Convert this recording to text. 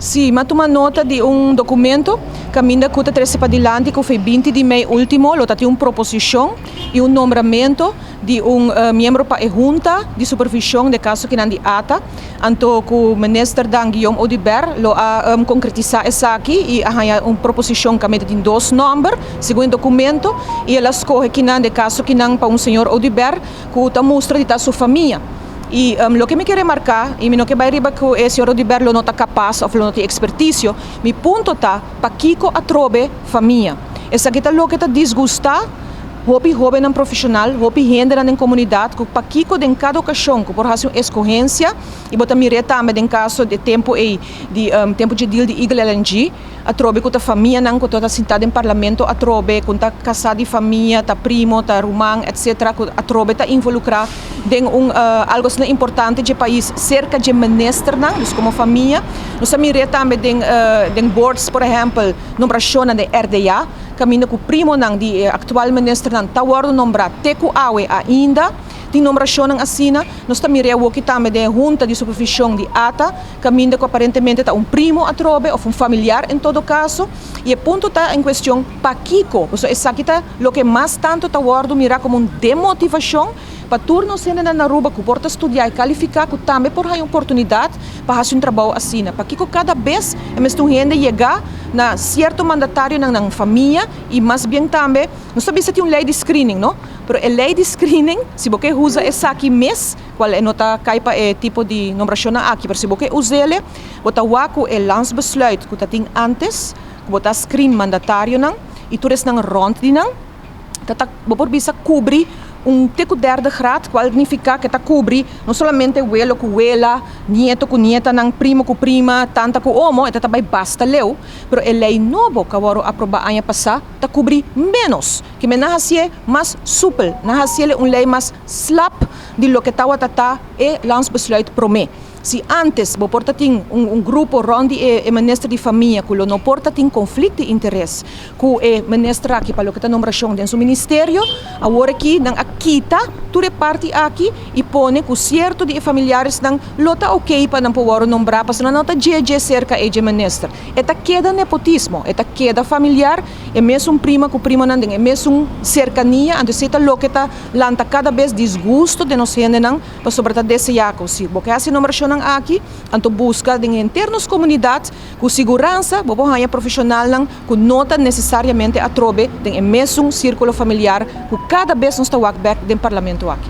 Sì, ma toma nota di un documento que ainda cuta trece para adelante, que foi 20 de maio último, lo tati uma proposição e um nombramento de um membro para a junta de supervisão de caso que não de ata, anto que o ministro Dan Guillaume Audibert lo a concretizar essa aqui e a uma proposição que mete em dois números, segundo documento, e ela escolhe que não de caso que não para um senhor Audibert que está mostra de sua família. E lo que me quer remarcar, e no que vai riba que o senhor Audibert lo não está capaz ou lo não tem expertise, mi ponto está para Kiko a trobe família. Essa que está lo que está desgustar, hopi jovem profissional, hopi gente na comunidade, que para Kiko em cada ocasião, que por razão escorrência, e botar mire também em caso de tempo de tempo de deal de Eagle LNG, a trobe com a família, não que está sentada em parlamento, a trobe com a casada de família, ta primo, ta rumang, etc. A trobe está involucrada em algo importante de país, cerca de ministro, como família. Nós mire também em boards, por exemplo, numeração de RDA, caminho com o primo de atual ministro, está word nombrado Teku Awe ainda, tem numeração assina, nós também reúne também de junta de supervisão de ATA, caminho com aparentemente está um primo a trobe ou um familiar em todo caso, e o ponto está em questão para Kiko, isso aqui está o que mais tanto está word mirar como uma demotivação para turno sendo na rua que porta estudar e qualificar que também por aí oportunidade para fazer um trabalho assim, para que cada vez é mesmo gente chegar na certo mandatário na família e mais bem também não sabe se tem uma lei de screening, não? Pero a lei de screening, se você usa essa aqui mês, qual é nota caipa é tipo de numeração aqui, mas se você usa ele, você waku é landsbesluit que tem antes, que você screen mandatário não, e tu res nang rond di nang, tata você bisa cobrir teco derde grado, qual significa que está cobrir não somente o abuelo com abuela, nieto com nieta, não primo com prima, tanta com homo, eta também basta leu, pero a lei novo que agora aprobada ano passado, está cobrir menos, que me nahasie mais súpel, nahasie uma lei mais slap de lo que tawa tata e landsbesluit promete. Se antes você porta grupo rond e ministro de família que não porta conflito de interesse com o ministro aqui para o que está numeração dentro do ministério, agora aqui não aquita tu reparte aqui e põe com certo de familiares não lota ok para não poder nombrar para não está GG cerca de ministro. Eta queda nepotismo, eta queda familiar, é mesmo prima com prima não é mesmo cercania, então se está lo que está lanta cada vez desgosto de nós gente não para sobretar desse jaco se porque assim numeração aqui, anto busca em internos comunidade com segurança, bobo hanya profissional não, com nota necessariamente a trobe em mesmo círculo familiar, que cada vez nos está back do parlamento aqui.